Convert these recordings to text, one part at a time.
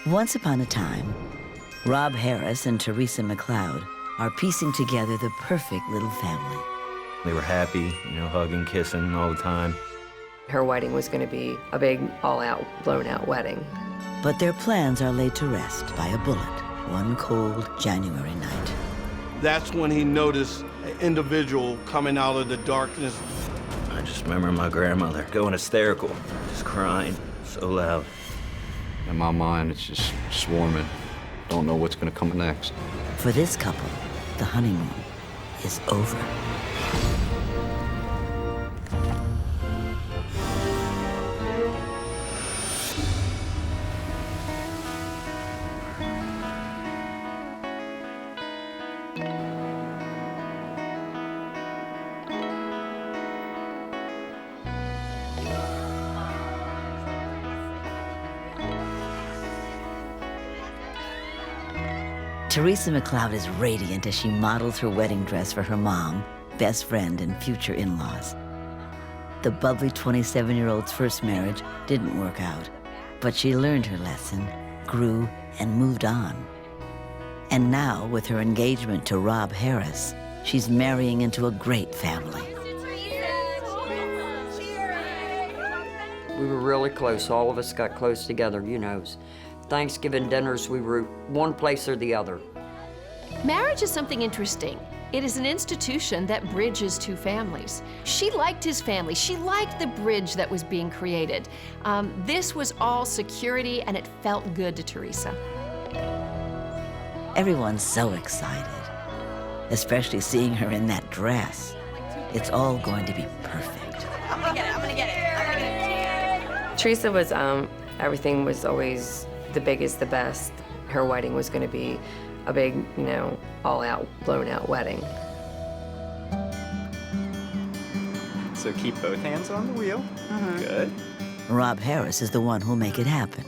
Once upon a time, Rob Harris and Teresa McLeod are piecing together the perfect little family. They were happy, hugging, kissing all the time. Her wedding was going to be a big, all-out, blown-out wedding. But their plans are laid to rest by a bullet one cold January night. That's when he noticed an individual coming out of the darkness. I just remember my grandmother going hysterical, just crying so loud. In my mind, it's just swarming. Don't know what's gonna come next. For this couple, the honeymoon is over. Teresa McLeod is radiant as she models her wedding dress for her mom, best friend, and future in-laws. The bubbly 27-year-old's first marriage didn't work out, but she learned her lesson, grew, and moved on. And now, with her engagement to Rob Harris, she's marrying into a great family. We were really close. All of us got close together, Thanksgiving dinners, we were one place or the other. Marriage is something interesting. It is an institution that bridges two families. She liked his family. She liked the bridge that was being created. This was all security, and it felt good to Teresa. Everyone's so excited, especially seeing her in that dress. It's all going to be perfect. I'm gonna get it. Teresa was, everything was always the biggest, the best. Her wedding was going to be a big, all-out, blown-out wedding. So keep both hands on the wheel. Good. Rob Harris is the one who'll make it happen.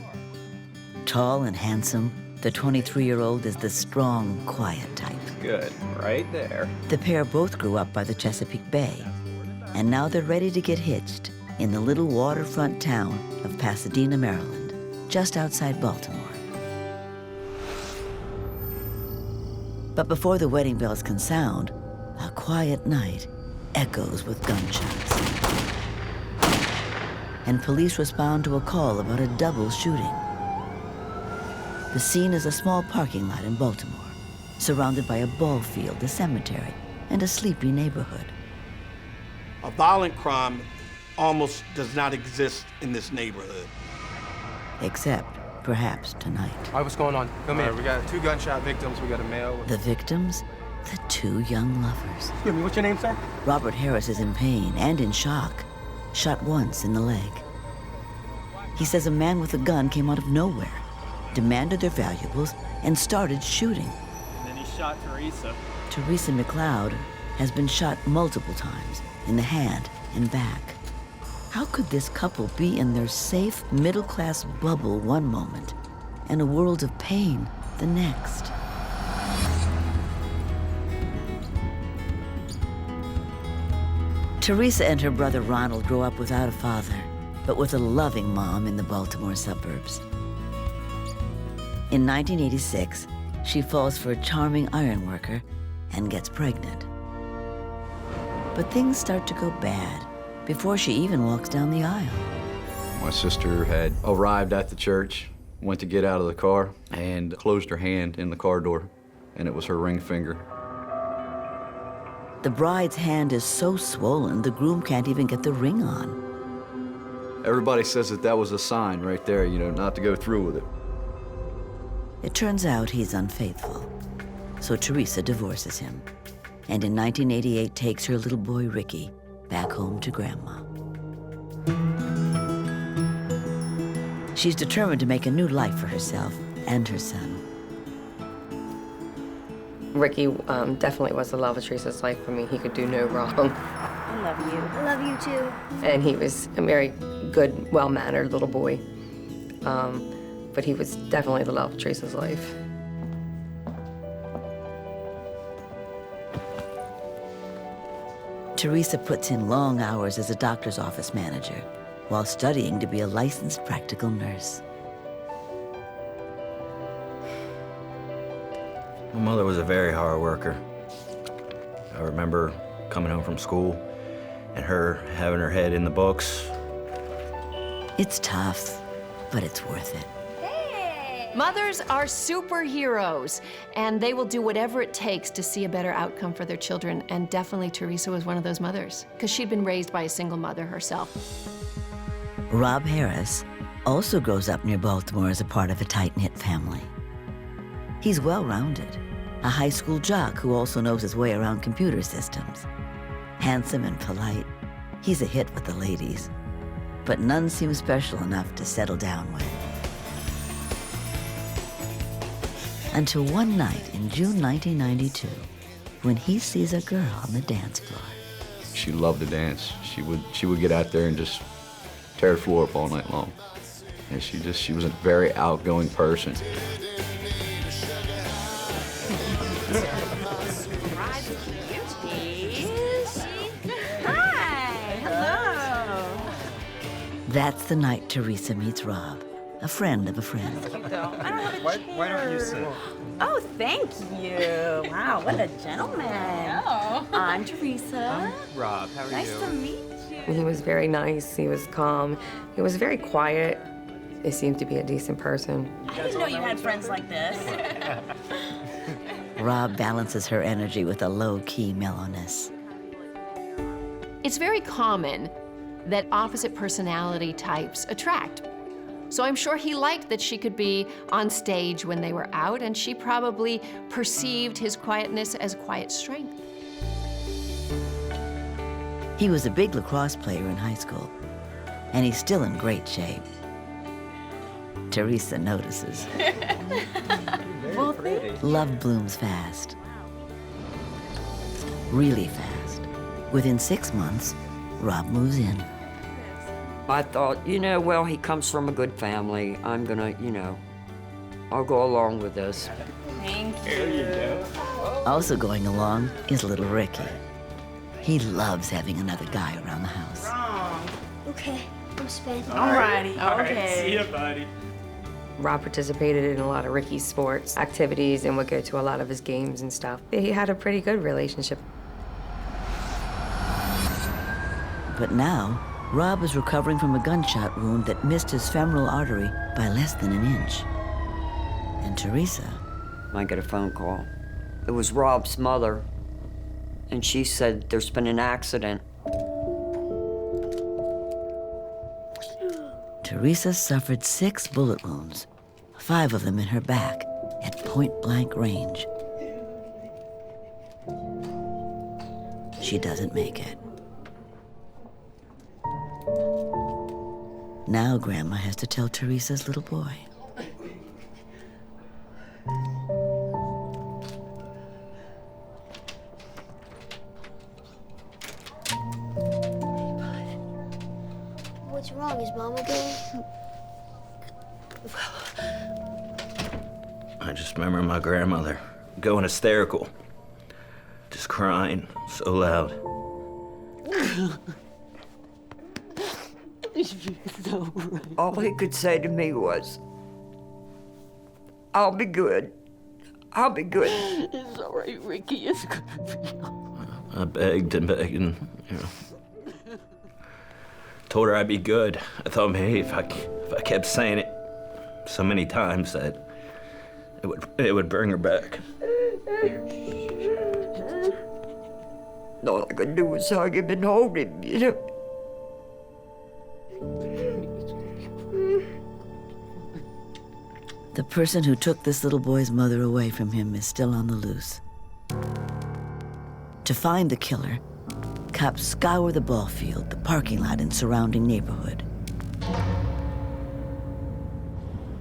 Tall and handsome, the 23-year-old is the strong, quiet type. Good. Right there. The pair both grew up by the Chesapeake Bay, and now they're ready to get hitched in the little waterfront town of Pasadena, Maryland, just outside Baltimore. But before the wedding bells can sound, a quiet night echoes with gunshots. And police respond to a call about a double shooting. The scene is a small parking lot in Baltimore, surrounded by a ball field, a cemetery, and a sleepy neighborhood. A violent crime almost does not exist in this neighborhood. Except, perhaps, tonight. All right, what's going on? Come in. We got 2 gunshot victims. We got a male. The victims? The 2 young lovers. Excuse me, what's your name, sir? Robert Harris is in pain and in shock, shot once in the leg. He says a man with a gun came out of nowhere, demanded their valuables, and started shooting. And then he shot Teresa. Teresa McLeod has been shot multiple times in the hand and back. How could this couple be in their safe, middle-class bubble one moment and a world of pain the next? Teresa and her brother Ronald grow up without a father, but with a loving mom in the Baltimore suburbs. In 1986, she falls for a charming ironworker and gets pregnant. But things start to go bad before she even walks down the aisle. My sister had arrived at the church, went to get out of the car, and closed her hand in the car door, and it was her ring finger. The bride's hand is so swollen, the groom can't even get the ring on. Everybody says that was a sign right there, not to go through with it. It turns out he's unfaithful, so Teresa divorces him, and in 1988 takes her little boy Ricky back home to Grandma. She's determined to make a new life for herself and her son. Ricky definitely was the love of Teresa's life. I mean, he could do no wrong. I love you. I love you too. And he was a very good, well-mannered little boy. But he was definitely the love of Teresa's life. Teresa puts in long hours as a doctor's office manager while studying to be a licensed practical nurse. My mother was a very hard worker. I remember coming home from school and her having her head in the books. It's tough, but it's worth it. Mothers are superheroes, and they will do whatever it takes to see a better outcome for their children. And definitely Teresa was one of those mothers, because she'd been raised by a single mother herself. Rob Harris also grows up near Baltimore as a part of a tight-knit family. He's well-rounded, a high school jock who also knows his way around computer systems. Handsome and polite, he's a hit with the ladies, but none seem special enough to settle down with. Until one night in June 1992, when he sees a girl on the dance floor. She loved to dance. She would get out there and just tear the floor up all night long. And she was a very outgoing person. Hi, hello. That's the night Teresa meets Rob, a friend of a friend. I don't have a chair. Why don't you sit? Oh, thank you. Wow, what a gentleman. I'm Teresa. Rob, how are you? Nice to meet you. He was very nice, he was calm, he was very quiet. He seemed to be a decent person. I didn't know you had friends like this. Rob balances her energy with a low-key mellowness. It's very common that opposite personality types attract. So I'm sure he liked that she could be on stage when they were out, and she probably perceived his quietness as quiet strength. He was a big lacrosse player in high school, and he's still in great shape. Teresa notices. Well, thank you. Love blooms fast. Really fast. Within 6 months, Rob moves in. I thought, well, he comes from a good family. I'm gonna, I'll go along with this. Thank you. Also going along is little Ricky. He loves having another guy around the house. Okay, I'm spent. Alrighty. Okay. All right, see ya, buddy. Rob participated in a lot of Ricky's sports activities and would go to a lot of his games and stuff. He had a pretty good relationship. But now, Rob is recovering from a gunshot wound that missed his femoral artery by less than an inch. And Teresa, I get a phone call. It was Rob's mother, and she said there's been an accident. Teresa suffered 6 bullet wounds, 5 of them in her back at point-blank range. She doesn't make it. Now Grandma has to tell Teresa's little boy. What's wrong? Is Mom okay? I just remember my grandmother going hysterical, just crying so loud. All he could say to me was, I'll be good. I'll be good. It's all right, Ricky. It's good. I begged and begged and, told her I'd be good. I thought maybe if I kept saying it so many times that it would bring her back. All I could do was hug him and hold him, The person who took this little boy's mother away from him is still on the loose. To find the killer, cops scour the ball field, the parking lot, and surrounding neighborhood.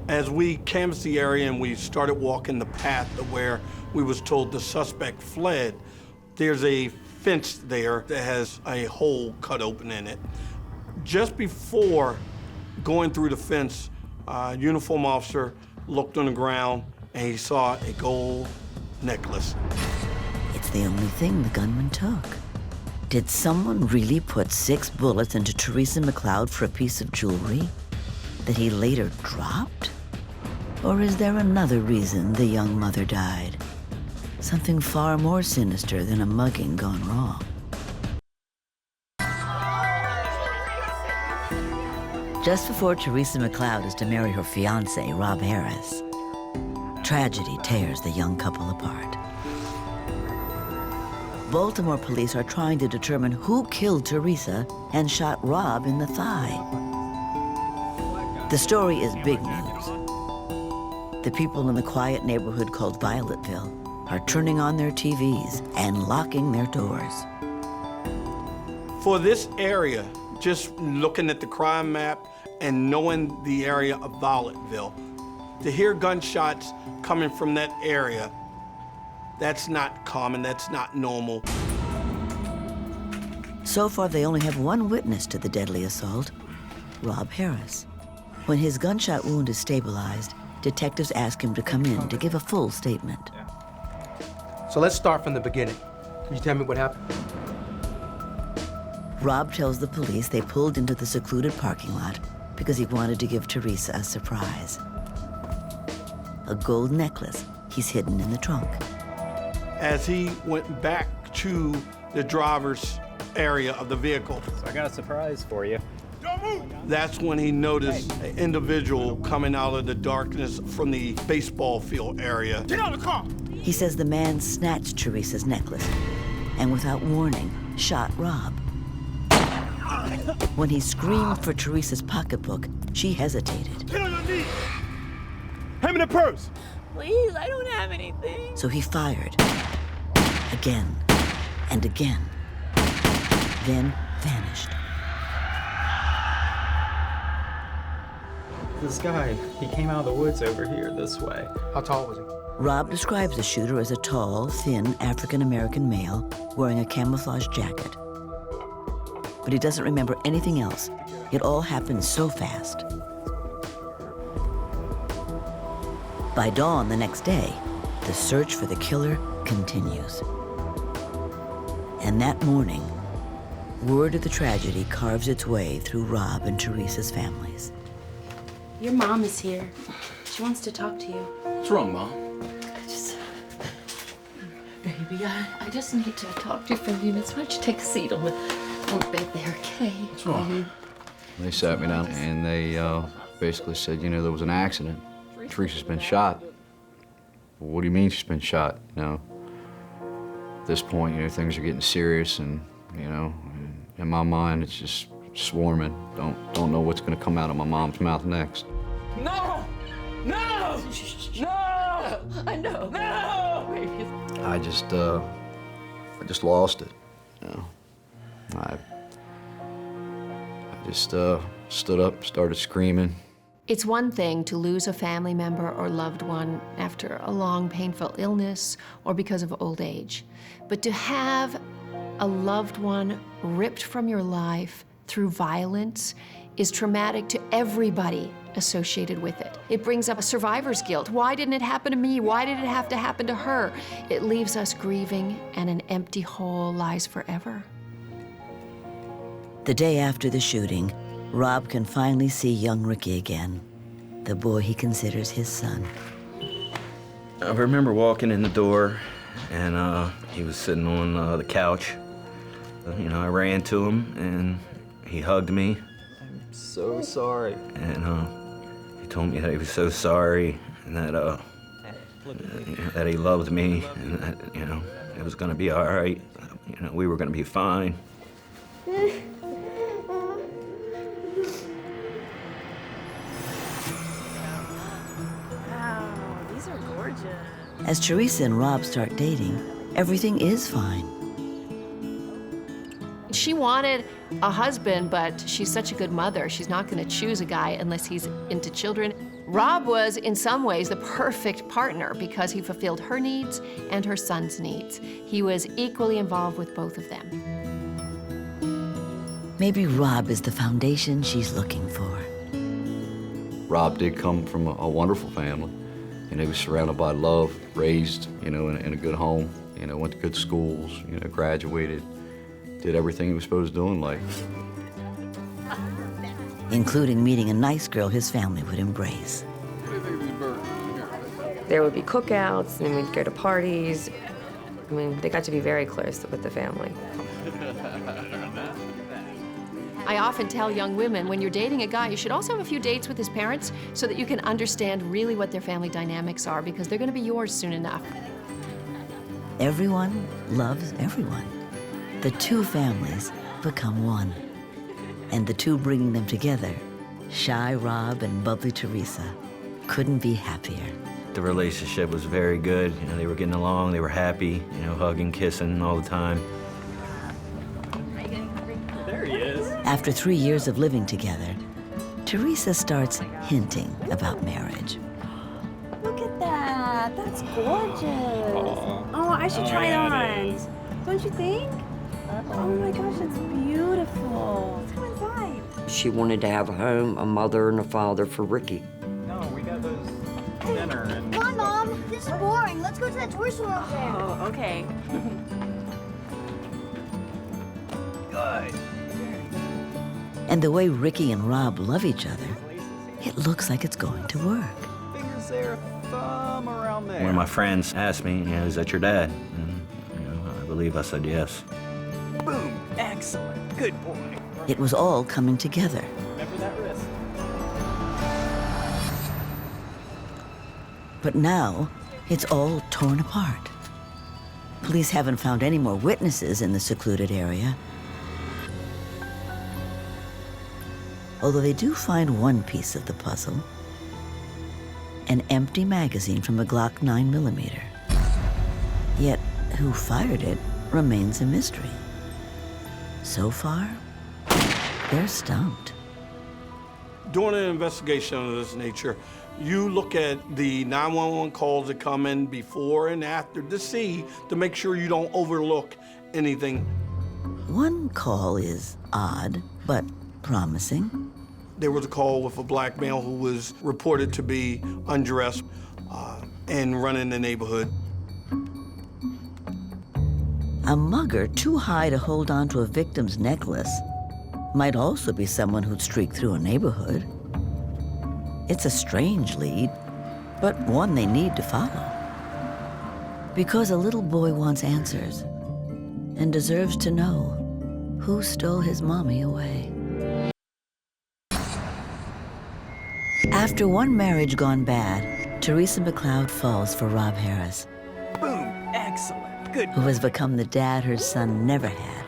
As we canvassed the area and we started walking the path to where we was told the suspect fled, there's a fence there that has a hole cut open in it. Just before going through the fence, a uniform officer looked on the ground and he saw a gold necklace. It's the only thing the gunman took. Did someone really put 6 bullets into Teresa McLeod for a piece of jewelry that he later dropped? Or is there another reason the young mother died? something far more sinister than a mugging gone wrong. Just before Teresa McLeod is to marry her fiancé, Rob Harris, tragedy tears the young couple apart. Baltimore police are trying to determine who killed Teresa and shot Rob in the thigh. The story is big news. The people in the quiet neighborhood called Violetville are turning on their TVs and locking their doors. For this area, just looking at the crime map and knowing the area of Violetville, to hear gunshots coming from that area, that's not common, that's not normal. So far, they only have one witness to the deadly assault, Rob Harris. When his gunshot wound is stabilized, detectives ask him to come in to give a full statement. So let's start from the beginning. Can you tell me what happened? Rob tells the police they pulled into the secluded parking lot because he wanted to give Teresa a surprise. A gold necklace he's hidden in the trunk. As he went back to the driver's area of the vehicle, So I got a surprise for you. that's when he noticed an individual coming out of the darkness from the baseball field area. Get out of the car! He says the man snatched Teresa's necklace and without warning, shot Rob. When he screamed for Teresa's pocketbook, she hesitated. Get on your knees! Hand me the purse! Please, I don't have anything. So he fired again and again, then vanished. This guy, he came out of the woods over here this way. How tall was he? Rob describes the shooter as a tall, thin African-American male wearing a camouflage jacket. But he doesn't remember anything else. It all happened so fast. By dawn the next day, the search for the killer continues. And that morning, word of the tragedy carves its way through Rob and Teresa's families. Your mom is here. She wants to talk to you. What's wrong, Mom? Baby, I just need to talk to you for a few minutes. Why don't you take a seat on the bed there, okay? What's wrong? They sat me down and they basically said, you know, there was an accident. Teresa's been shot. Well, what do you mean she's been shot? You know, at this point, you know, things are getting serious, and you know, in my mind, it's just swarming. Don't know what's gonna come out of my mom's mouth next. No! No! No! I know. No! Baby. I just lost it. You know, I just stood up, started screaming. It's one thing to lose a family member or loved one after a long, painful illness or because of old age. But to have a loved one ripped from your life through violence is traumatic to everybody associated with it. It brings up a survivor's guilt. Why didn't it happen to me? Why did it have to happen to her? It leaves us grieving, and an empty hole lies forever. The day after the shooting, Rob can finally see young Ricky again, the boy he considers his son. I remember walking in the door, and he was sitting on the couch. You know, I ran to him, and he hugged me. I'm so sorry. And he told me that he was so sorry, and that that he loved me, and that, you know, it was gonna be all right. You know, we were gonna be fine. As Teresa and Rob start dating, everything is fine. She wanted a husband, but she's such a good mother. She's not going to choose a guy unless he's into children. Rob was, in some ways, the perfect partner because he fulfilled her needs and her son's needs. He was equally involved with both of them. Maybe Rob is the foundation she's looking for. Rob did come from a wonderful family. You know, he was surrounded by love, raised, you know, in a good home, you know, went to good schools, you know, graduated, did everything he was supposed to do in life. Including meeting a nice girl his family would embrace. There would be cookouts, and we'd go to parties. I mean, they got to be very close with the family. I often tell young women, when you're dating a guy, you should also have a few dates with his parents so that you can understand really what their family dynamics are, because they're going to be yours soon enough. Everyone loves everyone. The two families become one. And the two bringing them together, shy Rob and bubbly Teresa, couldn't be happier. The relationship was very good. You know, they were getting along, they were happy, you know, hugging, kissing all the time. There he is. After 3 years of living together, Teresa starts hinting about marriage. Look at that. That's gorgeous. Oh, I should try it on. Don't you think? Oh my gosh, it's beautiful. Let's go inside. She wanted to have a home, a mother, and a father for Ricky. No, we got those dinner and... Come on, Mom. This is boring. Let's go to that toy store over there. Oh, okay. Good. And the way Ricky and Rob love each other, it looks like it's going to work. Fingers there, thumb around there. One of my friends asked me, you know, is that your dad? And, you know, I believe I said yes. Boom. Excellent. Good boy. It was all coming together. Remember that wrist. But now, it's all torn apart. Police haven't found any more witnesses in the secluded area. Although they do find one piece of the puzzle, an empty magazine from a Glock 9mm. Yet, who fired it remains a mystery. So far, they're stumped. During an investigation of this nature, you look at the 911 calls that come in before and after to make sure you don't overlook anything. One call is odd, but promising. There was a call with a black male who was reported to be undressed and running the neighborhood. A mugger too high to hold on to a victim's necklace might also be someone who'd streak through a neighborhood. It's a strange lead, but one they need to follow. Because a little boy wants answers and deserves to know who stole his mommy away. After one marriage gone bad, Teresa McLeod falls for Rob Harris, Boom. Excellent. Good. who has become the dad her son never had.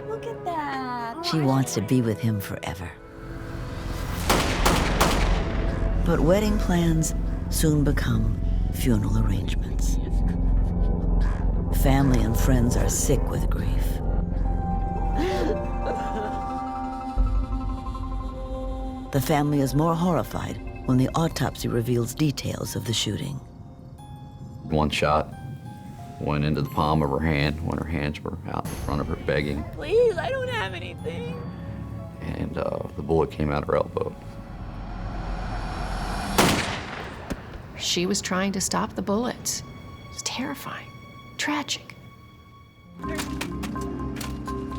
Look at that. She wants to be with him forever. But wedding plans soon become funeral arrangements. Family and friends are sick with grief. The family is more horrified when the autopsy reveals details of the shooting. One shot went into the palm of her hand when her hands were out in front of her begging, Please, I don't have anything. and the bullet came out her elbow. She was trying to stop the bullets. It's terrifying, tragic.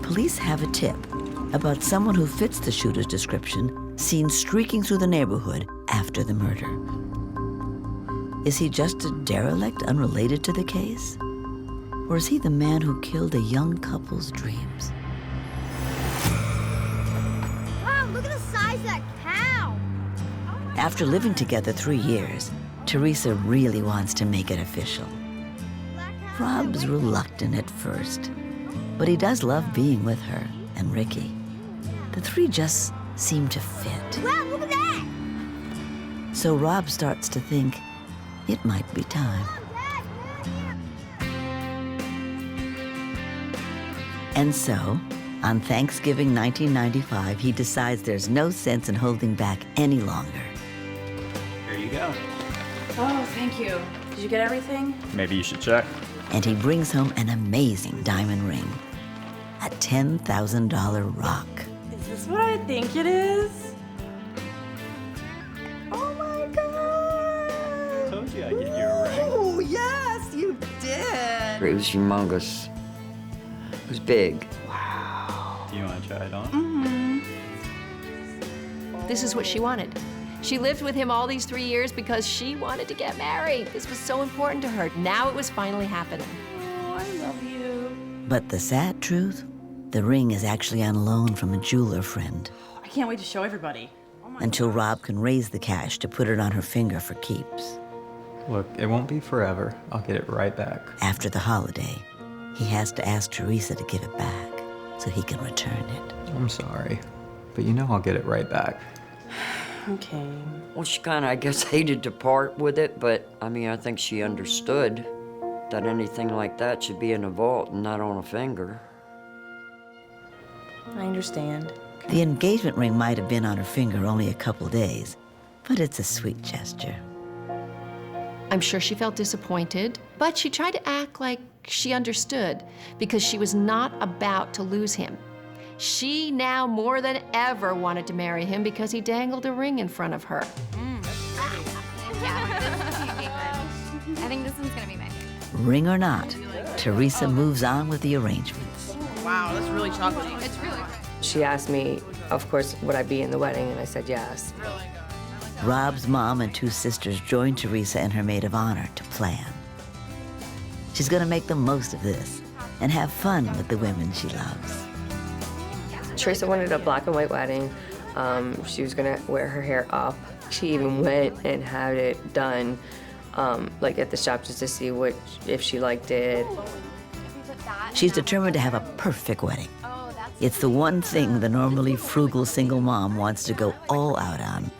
Police have a tip about someone who fits the shooter's description seen streaking through the neighborhood after the murder. Is he just a derelict unrelated to the case? Or is he the man who killed a young couple's dreams? Wow, look at the size of that cow. After living together 3 years, Teresa really wants to make it official. Rob's reluctant at first, but he does love being with her and Ricky. The three just seem to fit. Wow, look at that. So Rob starts to think it might be time. And so, on Thanksgiving 1995, he decides there's no sense in holding back any longer. Here you go. Oh, thank you. Did you get everything? Maybe you should check. And he brings home an amazing diamond ring, a $10,000 rock. Is this what I think it is? Oh my God! Told you I'd get you a ring. Oh, yes, you did. It was humongous. It was big. Do you want to try it on? This is what she wanted. She lived with him all these 3 years because she wanted to get married. This was so important to her. Now it was finally happening. Oh, I But the sad truth, the ring is actually on loan from a jeweler friend. I can't wait to show everybody. Until Rob can raise the cash to put it on her finger for keeps. Look, it won't be forever. I'll get it right back. After the holiday, he has to ask Teresa to give it back so he can return it. I'm sorry, but you know I'll get it right back. Okay. Well, she kind of, I guess, hated to part with it, but I mean, I think she understood that anything like that should be in a vault and not on a finger. I understand. The engagement ring might have been on her finger only a couple days, but it's a sweet gesture. I'm sure she felt disappointed, but she tried to act like she understood because she was not about to lose him. She now more than ever wanted to marry him because he dangled a ring in front of her. I think this one's gonna be my favorite. Ring or not, Teresa moves on with the arrangements. Wow, that's really chocolatey. It's really good. She asked me, of course, would I be in the wedding, and I said yes. Rob's mom and 2 sisters join Teresa and her maid of honor to plan. She's gonna make the most of this and have fun with the women she loves. Teresa wanted a black and white wedding. She was gonna wear her hair up. She even went and had it done, like at the shop, just to see if she liked it. She's determined to have a perfect wedding. It's the one thing the normally frugal single mom wants to go all out on.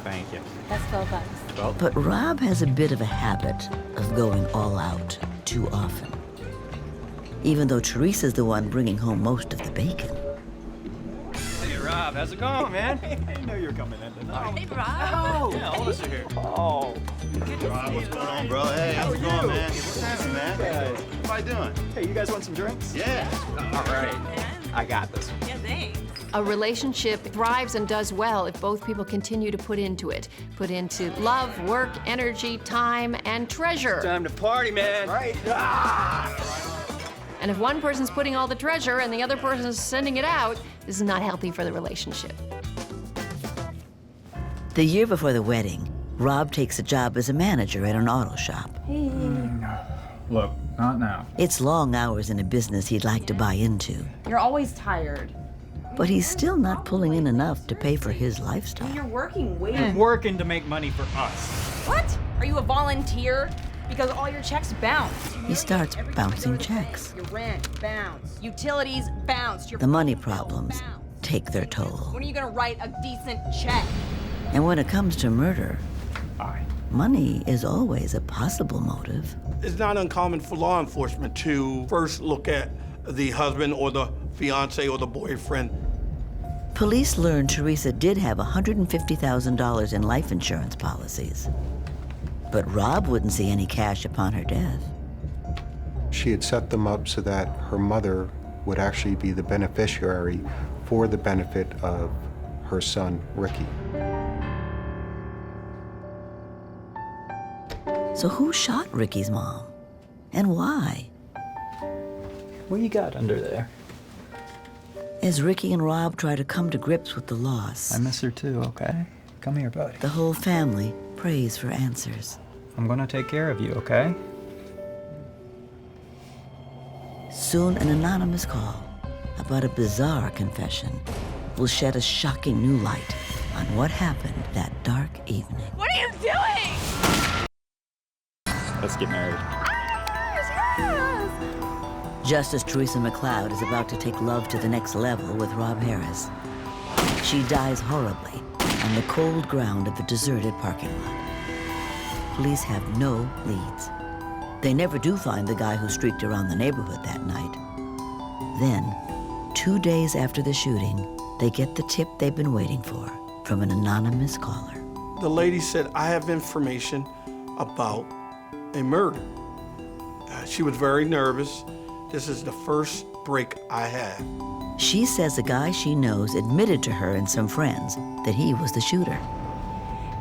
Thank you. That's $12. But Rob has a bit of a habit of going all out too often. Even though Teresa's the one bringing home most of the bacon. Hey, Rob, how's it going, man? I know you're coming in tonight. Hey, Rob. Oh, yeah, all of us are here. Oh. Rob, what's going on, bro? Hey, how's it going, man? What's happening, man? Hey. What you doing? Hey, you guys want some drinks? Yeah. All right. I got this. Yeah, thanks. A relationship thrives and does well if both people continue to put into it. Put into love, work, energy, time, and treasure. Time to party, man. Right. And if one person's putting all the treasure and the other person's sending it out, this is not healthy for the relationship. The year before the wedding, Rob takes a job as a manager at an auto shop. Look, not now. It's long hours in a business he'd like to buy into, You're always tired. but he's still not pulling in enough to pay for his lifestyle. You're working way. I'm working to make money for us. What? Are you a volunteer? Because all your checks bounce. He starts bouncing checks. Your rent, bounce. Utilities, bounce. Your The money phone bill, problems bounce. take their toll. When are you gonna write a decent check? And when it comes to murder, money is always a possible motive. It's not uncommon for law enforcement to first look at the husband or the fiance or the boyfriend. Police learned Teresa did have $150,000 in life insurance policies. But Rob wouldn't see any cash upon her death. She had set them up so that her mother would actually be the beneficiary for the benefit of her son, Ricky. So who shot Ricky's mom? And why? What you got under there? As Ricky and Rob try to come to grips with the loss, I miss her too, okay? Come here, buddy. the whole family prays for answers. I'm gonna take care of you, okay? Soon, an anonymous call about a bizarre confession will shed a shocking new light on what happened that dark evening. What are you doing? Let's get married. Just as Teresa McLeod is about to take love to the next level with Rob Harris, she dies horribly on the cold ground of the deserted parking lot. Police have no leads. They never do find the guy who streaked around the neighborhood that night. Then, 2 days after the shooting, they get the tip they've been waiting for from an anonymous caller. The lady said, I have information about a murder. She was very nervous. This is the first break I had. She says a guy she knows admitted to her and some friends that he was the shooter.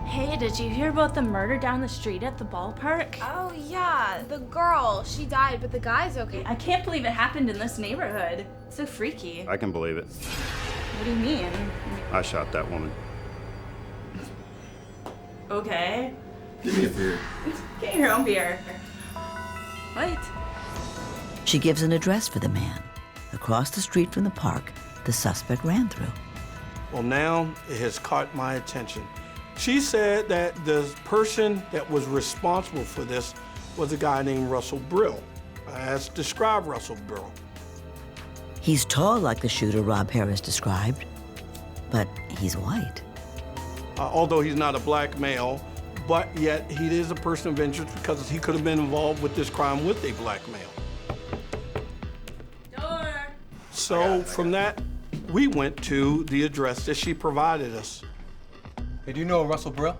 Hey, did you hear about the murder down the street at the ballpark? Oh, yeah. The girl, she died, but the guy's okay. I can't believe it happened in this neighborhood. So freaky. I can believe it. What do you mean? I shot that woman. Okay. Give me a beer. Get your own beer. Wait. She gives an address for the man. Across the street from the park, the suspect ran through. Well, now it has caught my attention. She said that the person that was responsible for this was a guy named Russell Brill. As described Russell Brill. He's tall like the shooter Rob Harris described, but he's white. Although he's not a black male, but yet he is a person of interest because he could have been involved with this crime with a black male. Door. So from that, we went to the address that she provided us. Hey, do you know Russell Brill?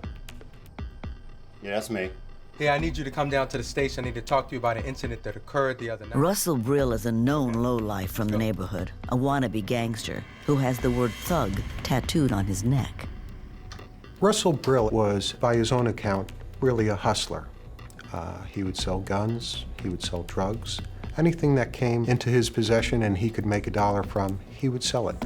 Yeah, that's me. Yeah, I need you to come down to the station. I need to talk to you about an incident that occurred the other night. Russell Brill is a known lowlife from the neighborhood, a wannabe gangster who has the word thug tattooed on his neck. Russell Brill was, by his own account, really a hustler. He would sell guns, he would sell drugs. Anything that came into his possession and he could make $1 from, he would sell it.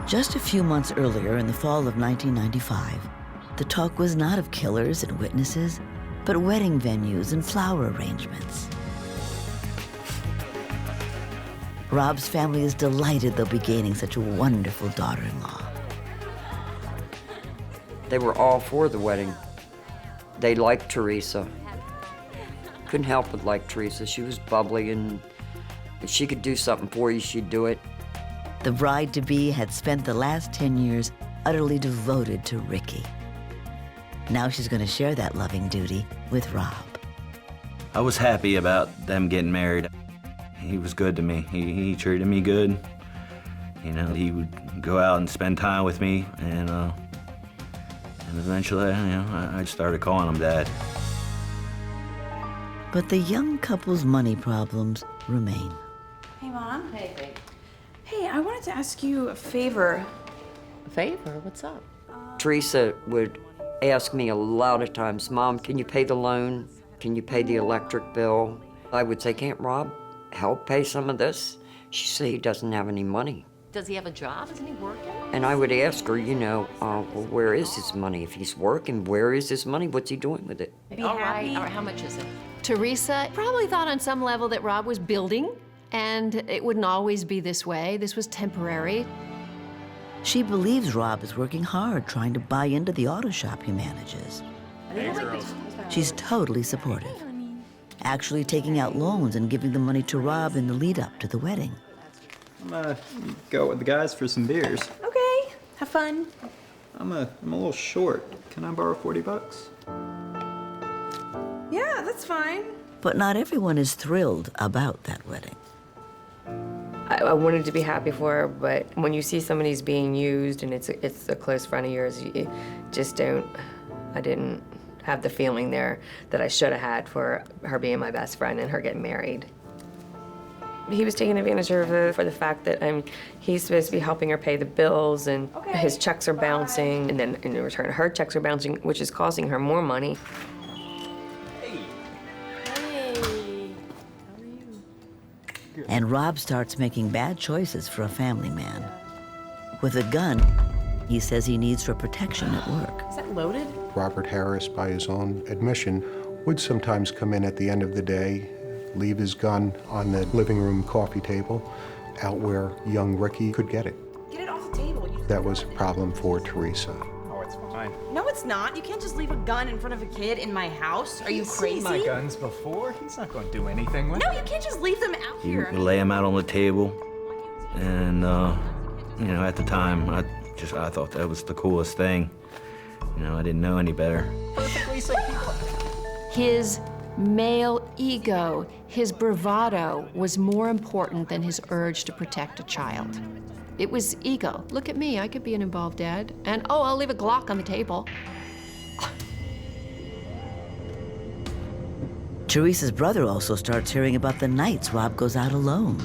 Just a few months earlier, in the fall of 1995, the talk was not of killers and witnesses, but wedding venues and flower arrangements. Rob's family is delighted they'll be gaining such a wonderful daughter-in-law. They were all for the wedding. They liked Teresa. Couldn't help but like Teresa. She was bubbly, and if she could do something for you, she'd do it. The bride-to-be had spent the last 10 years utterly devoted to Ricky. Now she's going to share that loving duty with Rob. I was happy about them getting married. He was good to me. He treated me good. You know, he would go out and spend time with me, and eventually, I started calling him Dad. But the young couple's money problems remain. Hey, Mom. Hey. Hey, I wanted to ask you a favor. A favor? What's up? Teresa would ask me a lot of times, Mom, can you pay the loan? Can you pay the electric bill? I would say, can't Rob help pay some of this? She'd say he doesn't have any money. Does he have a job? Isn't he working? And I would ask her, well, where is his money? If he's working, where is his money? What's he doing with it? All right, how much is it? Teresa probably thought on some level that Rob was building, and it wouldn't always be this way. This was temporary. She believes Rob is working hard trying to buy into the auto shop he manages. Hey, girls. She's totally supportive, actually taking out loans and giving the money to Rob in the lead up to the wedding. I'm gonna go with the guys for some beers. Okay, have fun. I'm a little short. Can I borrow 40 bucks? Yeah, that's fine. But not everyone is thrilled about that wedding. I wanted to be happy for her, but when you see somebody's being used and it's a close friend of yours, you just don't, I didn't have the feeling there that I should have had for her being my best friend and her getting married. He was taking advantage of her for the fact that he's supposed to be helping her pay the bills, and his checks are bouncing, and then in return her checks are bouncing, which is costing her more money. And Rob starts making bad choices for a family man. With a gun, he says he needs for protection at work. Is that loaded? Robert Harris, by his own admission, would sometimes come in at the end of the day, leave his gun on the living room coffee table, out where young Ricky could get it. Get it off the table. That was a problem for Teresa. Oh, it's fine. No, it's not. You can't just leave a gun in front of a kid in my house. Are you crazy? My guns before. He's not going to do anything with No, it. you can't just leave them out You here. lay him out on the table, and at the time, I thought that was the coolest thing. I didn't know any better. Perfectly safe people. His male ego, his bravado, was more important than his urge to protect a child. It was ego. Look at me, I could be an involved dad. And I'll leave a Glock on the table. Teresa's brother also starts hearing about the nights Rob goes out alone.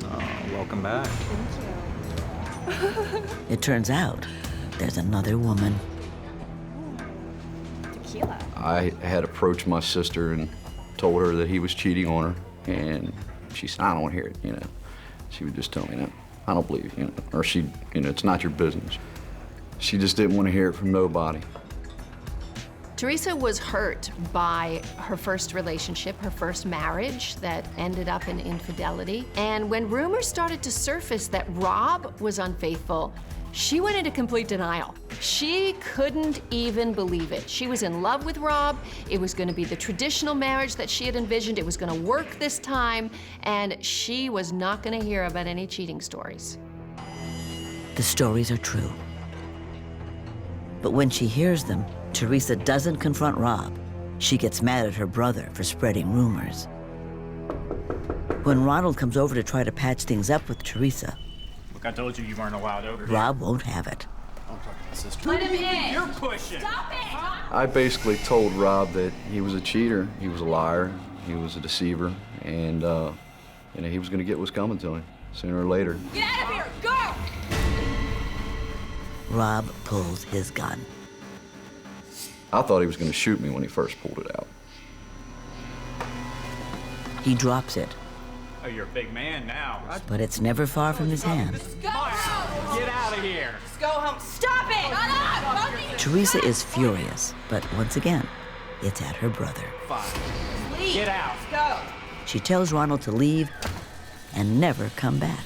Oh, welcome back. It turns out there's another woman. Tequila. I had approached my sister and told her that he was cheating on her, and she said, I don't want to hear it, She would just tell me, I don't believe you, or it's not your business. She just didn't want to hear it from nobody. Teresa was hurt by her first relationship, her first marriage that ended up in infidelity. And when rumors started to surface that Rob was unfaithful, she went into complete denial. She couldn't even believe it. She was in love with Rob. It was going to be the traditional marriage that she had envisioned. It was going to work this time, and she was not going to hear about any cheating stories. The stories are true. But when she hears them, Teresa doesn't confront Rob. She gets mad at her brother for spreading rumors. When Ronald comes over to try to patch things up with Teresa, Look, I told you weren't allowed over here. Rob won't have it. I'm talking to my sister. Let him in. You're pushing. Stop it. I basically told Rob that he was a cheater, he was a liar, he was a deceiver, and he was going to get what's coming to him sooner or later. Get out of here. Go. Rob pulls his gun. I thought he was going to shoot me when he first pulled it out. He drops it, Oh, you're a big man now. but it's never far from his hand. Go home. Get out of here. Just go home. Stop it. Teresa is furious, but once again, it's at her brother. Fine. Leave. Get out. Let's go. She tells Ronald to leave and never come back.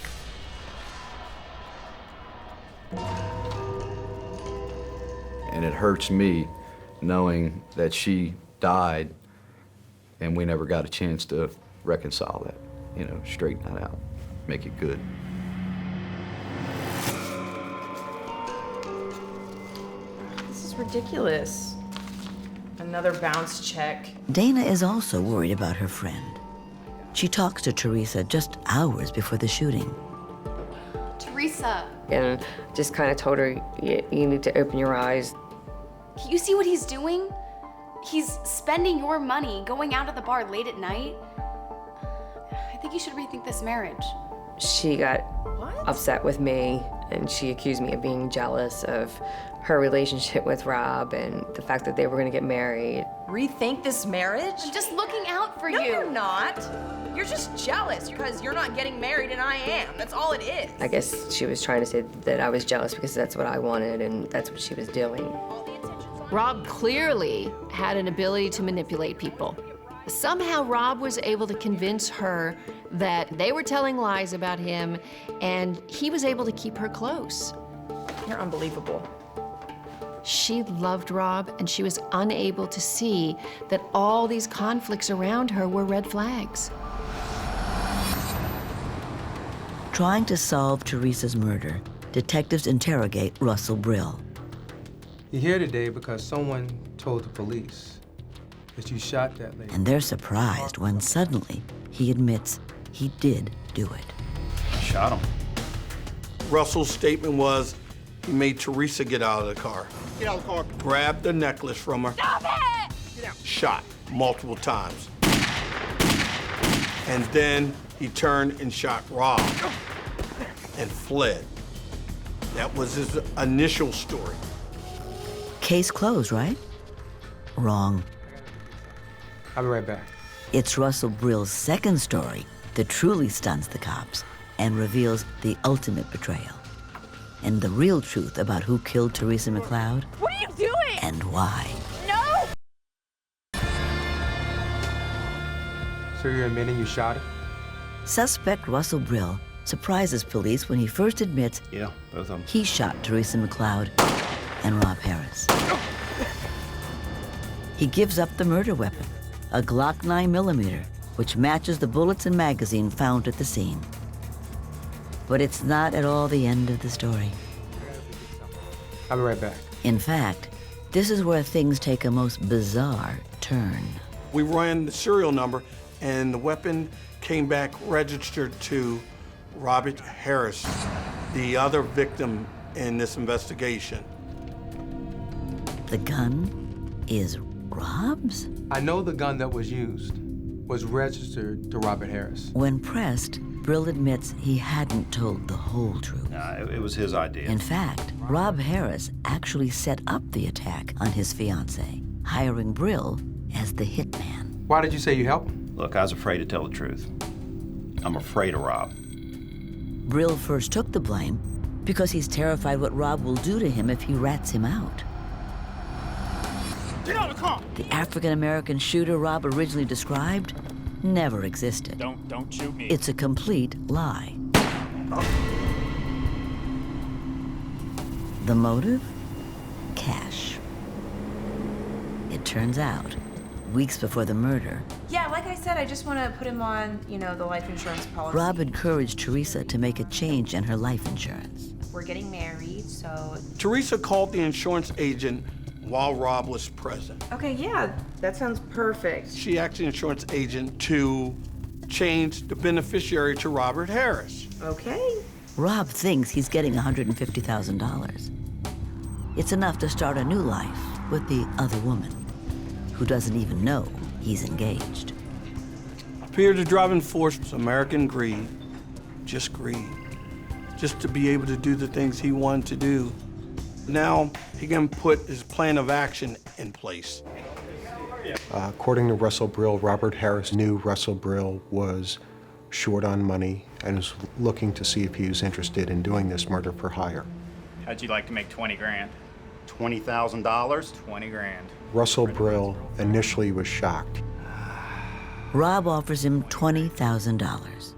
And it hurts me knowing that she died and we never got a chance to reconcile that, straighten that out, make it good. This is ridiculous. Another bounce check. Dana is also worried about her friend. She talks to Teresa just hours before the shooting. Teresa, And just kind of told her, you need to open your eyes. you see what he's doing? He's spending your money going out to the bar late at night. I think you should rethink this marriage. She got upset with me, and she accused me of being jealous of her relationship with Rob and the fact that they were going to get married. Rethink this marriage? I'm just looking out for No, you. you're not. You're just jealous because you're not getting married and I am. That's all it is. I guess she was trying to say that I was jealous because that's what I wanted, and that's what she was doing. Rob clearly had an ability to manipulate people. Somehow Rob was able to convince her that they were telling lies about him, and he was able to keep her close. You're unbelievable. She loved Rob, and she was unable to see that all these conflicts around her were red flags. Trying to solve Teresa's murder, detectives interrogate Russell Brill. You're here today because someone told the police that you shot that lady. And they're surprised when suddenly he admits he did do it. Shot him. Russell's statement was he made Teresa get out of the car. Get out of the car. Grabbed the necklace from her. Stop it! Shot multiple times. And then he turned and shot Rob and fled. That was his initial story. Case closed, right? Wrong. I'll be right back. It's Russell Brill's second story that truly stuns the cops and reveals the ultimate betrayal and the real truth about who killed Teresa McLeod What are you doing? and why. No! So you're admitting you shot her? Suspect Russell Brill surprises police when he first admits Yeah, both of them. he shot Teresa McLeod and Rob Harris. He gives up the murder weapon, a Glock 9mm, which matches the bullets and magazine found at the scene. But it's not at all the end of the story. I'll be right back. In fact, this is where things take a most bizarre turn. We ran the serial number, and the weapon came back registered to Robert Harris, the other victim in this investigation. The gun is Rob's? I know the gun that was used was registered to Robert Harris. When pressed, Brill admits he hadn't told the whole truth. It was his idea. In fact, Rob Harris actually set up the attack on his fiancée, hiring Brill as the hitman. Why did you say you helped him? Look, I was afraid to tell the truth. I'm afraid of Rob. Brill first took the blame because he's terrified what Rob will do to him if he rats him out. Get out of the car! The African-American shooter Rob originally described never existed. Don't shoot me. It's a complete lie. The motive? Cash. It turns out, weeks before the murder, Yeah, like I said, I just want to put him on, you know, the life insurance policy. Rob encouraged Teresa to make a change in her life insurance. We're getting married, so... Teresa called the insurance agent while Rob was present. Okay, yeah, that sounds perfect. She asked the insurance agent to change the beneficiary to Robert Harris. Okay. Rob thinks he's getting $150,000. It's enough to start a new life with the other woman, who doesn't even know he's engaged. Appeared the driving force was American greed, just greed. Just to be able to do the things he wanted to do. Now he can put his plan of action in place. According to Russell Brill, Robert Harris knew Russell Brill was short on money and was looking to see if he was interested in doing this murder for hire. How'd you like to make 20 grand? $20,000? 20 grand. Russell Brill initially was shocked. Rob offers him $20,000.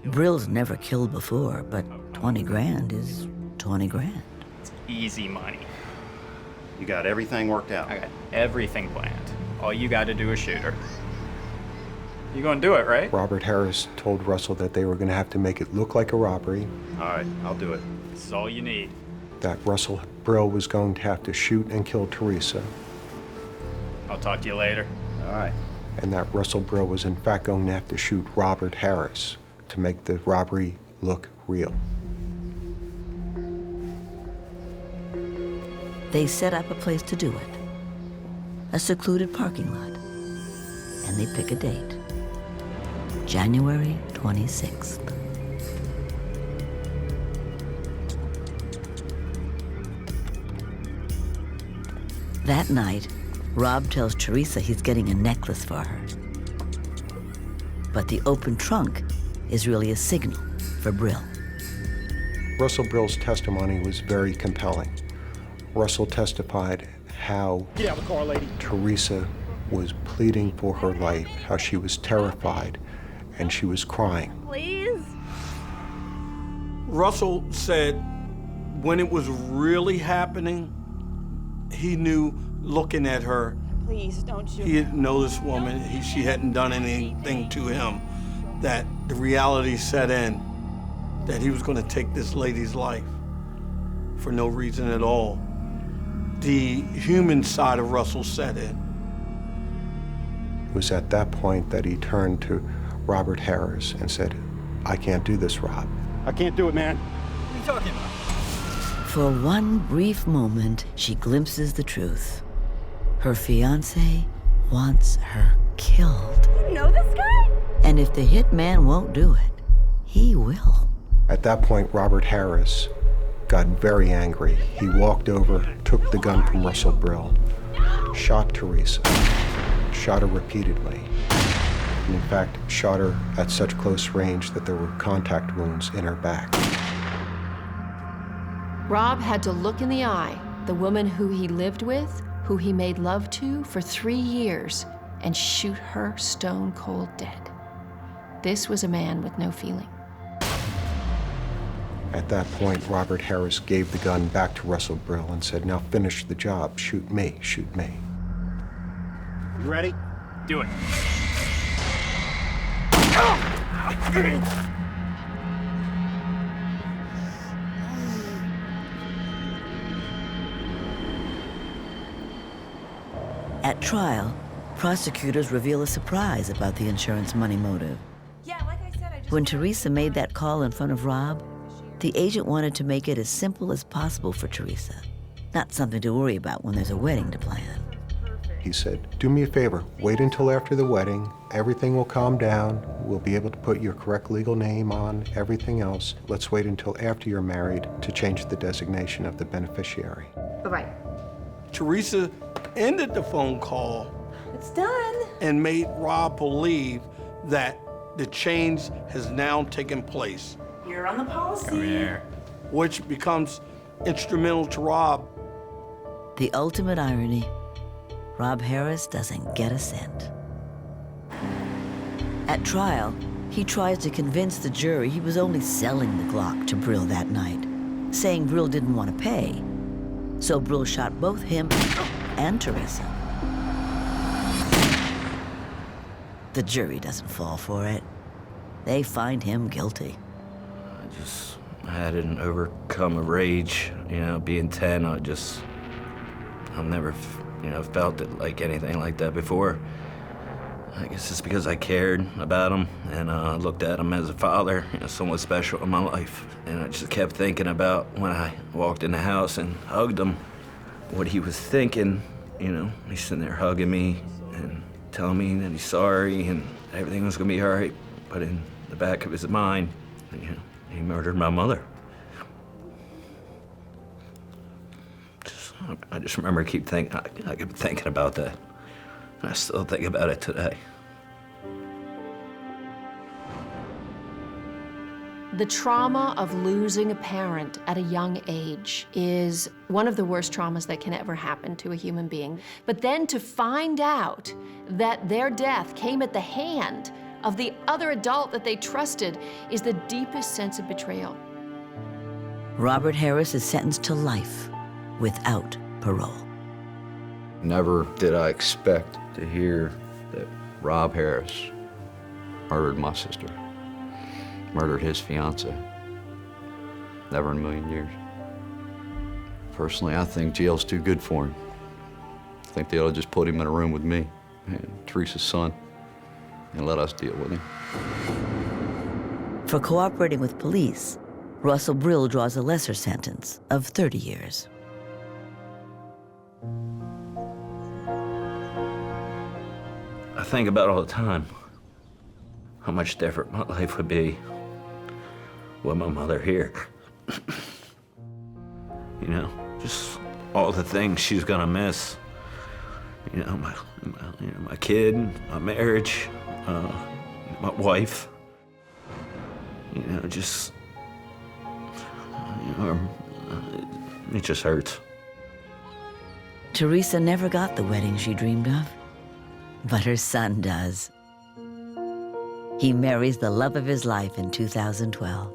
Brill's never killed before, but 20 grand is 20 grand. It's easy money. You got everything worked out? I got everything planned. All you got to do is shoot her. You gonna do it, right? Robert Harris told Russell that they were going to have to make it look like a robbery, All right, I'll do it. This is all you need. that Russell Brill was going to have to shoot and kill Teresa, I'll talk to you later. All right. and that Russell Brill was in fact going to have to shoot Robert Harris to make the robbery look real. They set up a place to do it, a secluded parking lot, and they pick a date, January 26th. That night, Rob tells Teresa he's getting a necklace for her. But the open trunk is really a signal for Brill. Russell Brill's testimony was very compelling. Russell testified how Get out of the car, lady. Teresa was pleading for her life, how she was terrified, and she was crying. Please? Russell said when it was really happening, he knew looking at her, Please don't shoot he didn't know this woman, she hadn't done anything to him, that the reality set in, that he was going to take this lady's life for no reason at all. The human side of Russell set in. It was at that point that he turned to Robert Harris and said, I can't do this, Rob. I can't do it, man. What are you talking about? For one brief moment, she glimpses the truth. Her fiancé wants her killed. You know this guy? And if the hitman won't do it, he will. At that point, Robert Harris got very angry. He walked over, took the gun from Russell Brill, shot Teresa, shot her repeatedly, and in fact, shot her at such close range that there were contact wounds in her back. Rob had to look in the eye the woman who he lived with, who he made love to for 3 years, and shoot her stone cold dead. This was a man with no feeling. At that point, Robert Harris gave the gun back to Russell Brill and said, now finish the job, shoot me, shoot me. You ready? Do it. At trial, prosecutors reveal a surprise about the insurance money motive. Yeah, like I said, I just... When Teresa made that call in front of Rob, the agent wanted to make it as simple as possible for Teresa, not something to worry about when there's a wedding to plan. He said, do me a favor, wait until after the wedding, everything will calm down, we'll be able to put your correct legal name on everything else. Let's wait until after you're married to change the designation of the beneficiary. Bye-bye. Teresa ended the phone call It's done. and made Rob believe that the change has now taken place, You're on the policy. Come here. which becomes instrumental to Rob. The ultimate irony, Rob Harris doesn't get a cent. At trial, he tries to convince the jury he was only selling the Glock to Brill that night, saying Brill didn't want to pay. So Brill shot both him and Teresa. The jury doesn't fall for it. They find him guilty. I hadn't overcome a rage, being 10. I've never, felt it like anything like that before. I guess it's because I cared about him and looked at him as a father, someone special in my life. And I just kept thinking about when I walked in the house and hugged him, what he was thinking. He's sitting there hugging me and telling me that he's sorry and everything was gonna be all right. But in the back of his mind, he murdered my mother. I just remember I kept thinking about that. I still think about it today. The trauma of losing a parent at a young age is one of the worst traumas that can ever happen to a human being. But then to find out that their death came at the hand of the other adult that they trusted is the deepest sense of betrayal. Robert Harris is sentenced to life without parole. Never did I expect to hear that Rob Harris murdered my sister, murdered his fiance. Never in a million years. Personally, I think jail's too good for him. I think they ought to just put him in a room with me and Teresa's son and let us deal with him. For cooperating with police, Russell Brill draws a lesser sentence of 30 years. I think about all the time how much different my life would be with my mother here. Just all the things she's gonna miss. My kid, my marriage, my wife. It just hurts. Teresa never got the wedding she dreamed of, but her son does. He marries the love of his life in 2012.